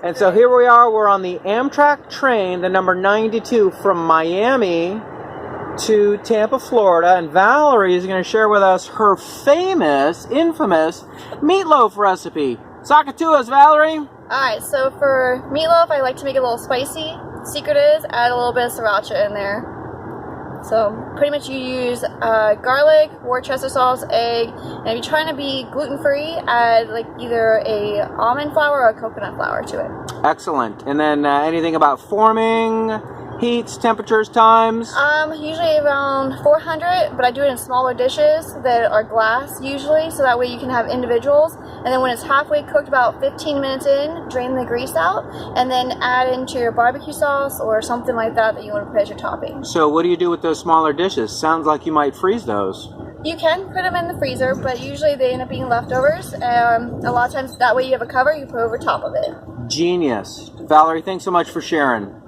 And so here we are, we're on the Amtrak train, the number 92 from Miami to Tampa, Florida, and Valerie is going to share with us her famous, infamous meatloaf recipe. Sakatuas, Valerie. Alright, so for meatloaf, I like to make it a little spicy. Secret is, add a little bit of sriracha in there. So pretty much you use garlic, Worcester sauce, egg, and if you're trying to be gluten-free, add like either a almond flour or a coconut flour to it. Excellent. And then anything about forming, heats, temperatures, times? Usually around 400, but I do it in smaller dishes that are glass usually, so that way you can have individuals. And then when it's halfway cooked, about 15 minutes in, drain the grease out, and then add into your barbecue sauce or something like that you want to put as your topping. So what do you do with those smaller dishes? Sounds like you might freeze those. You can put them in the freezer, but usually they end up being leftovers. A lot of times that way you have a cover you put over top of it. Genius. Valerie, thanks so much for sharing.